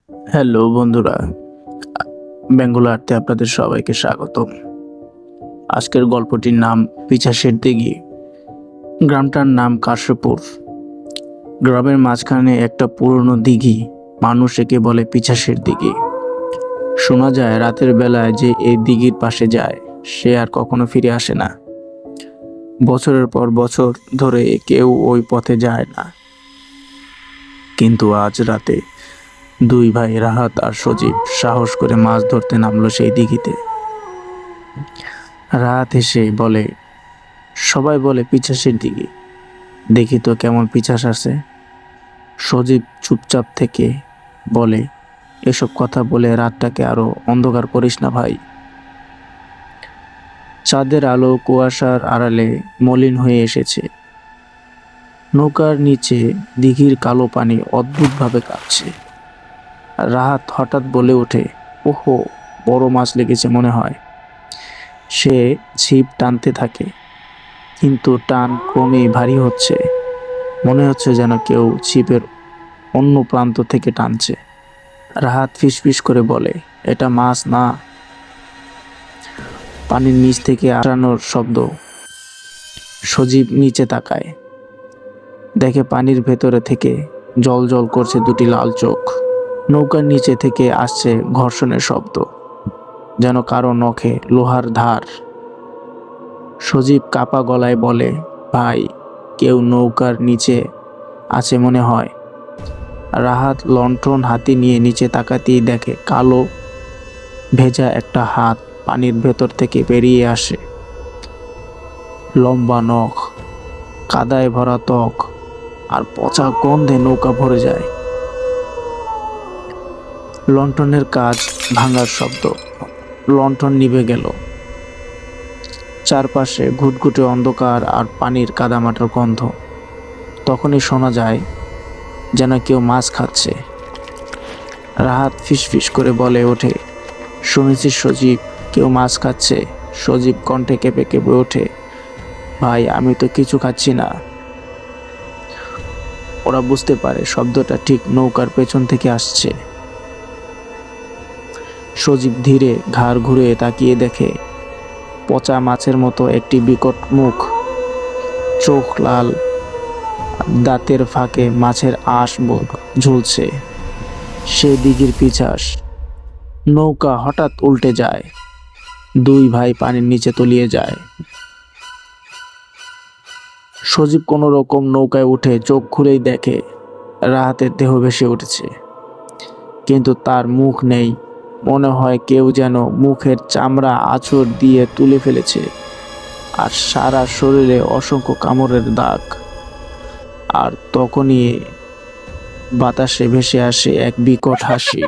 Hello বন্ধুরা, বেঙ্গল আর্টে আপনাদের সবাইকে স্বাগতম। আজকের গল্পটির নাম পিছাসের দিঘি। গ্রামটার নাম কাশ্যপুর। গ্রামের মাঝখানে একটা পুরনো দিঘি, মানুষ একে বলে পিছাসের দিঘি। শোনা যায় রাতের বেলায় যে এই দিঘির পাশে যায় সে আর কখনো ফিরে আসে না। বছরের পর বছর ধরে কেউ ওই পথে যায় না, কিন্তু আজ রাতে দুই ভাই রাহাত আর সজীব সাহস করে মাছ ধরতে নামলো সেই দিঘিতে। রাহাত হেসে বলে, সবাই বলে পিছাসের দিঘি, দেখি তো কেমন পিছাস আছে। সজীব চুপচাপ থেকে বলে, এসব কথা বলে রাতটাকে আরো অন্ধকার করিস না ভাই। চাঁদের আলো কুয়াশার আড়ালে মলিন হয়ে এসেছে। নৌকার নিচে দিঘির কালো পানি অদ্ভুতভাবে কাঁপছে। রাহাত হঠাৎ বলে ওঠে, ওহো, বড় মাছ লেগেছে মনে হয়। সে ছিপ টানতে থাকে, কিন্তু টান ক্রমেই ভারী হচ্ছে। মনে হচ্ছে যেন কেউ ছিপের অন্য প্রান্ত থেকে টানছে। রাহাত ফিসফিস করে বলে, এটা মাছ না, পানির নিচ থেকে আটানোর শব্দ। সজীব নিচে তাকায়, দেখে পানির ভেতরে থেকে জল জল করছে দুটি লাল চোখ। নৌকার নিচে থেকে আসছে ঘর্ষণের শব্দ, যেন কারো নখে লোহার ধার। সজীব কাপা গলায় বলে, ভাই, কেউ নৌকার নিচে আছে মনে হয়। রাহাত লণ্ঠন হাতে নিয়ে নিচে তাকাতেই দেখে কালো ভেজা একটা হাত পানির ভেতর থেকে বেরিয়ে আসে। লম্বা নখ, কাদায় ভরা ত্বক আর পচা গন্ধে নৌকা ভরে যায়। লণ্ঠনের কাজ ভাঙার শব্দ। লণ্ঠন নিভে গেল। চারপাশে ঘুটঘুটে অন্ধকার আর পানির কাদামাটার গন্ধ। তখনই শোনা যায় যেন কেউ মাছ খাচ্ছে। রাহাত ফিসফিস করে বলে ওঠে, শুনেছিস সজীব, কেউ মাছ খাচ্ছে। সজীব কণ্ঠে কেঁপে কেঁপে ওঠে, ভাই, আমি তো কিছু খাচ্ছি না। ওরা বুঝতে পারে শব্দটা ঠিক নৌকার পেছন থেকে আসছে। সজীব ধীরে ঘাড় ঘুরে তাকিয়ে দেখে পচা মাছের মতো একটি বিকট মুখ, চোখ লাল, দাঁতের ফাঁকে মাছের আঁশ ঝুলছে। সে দিঘির পিছাস। নৌকা হঠাৎ উল্টে যায়। দুই ভাই পানির নিচে তলিয়ে যায়। সজীব কোনো রকম নৌকায় উঠে চোখ খুলেই দেখে রাহাতের দেহ ভেসে উঠেছে, কিন্তু তার মুখ নেই। মনে হয় কেউ যেন মুখের চামড়া আঁচড় দিয়ে তুলে ফেলেছে, আর সারা শরীরে অসংখ্য কামড়ের দাগ। আর তখনই বাতাসে ভেসে আসে এক বিকট হাসি।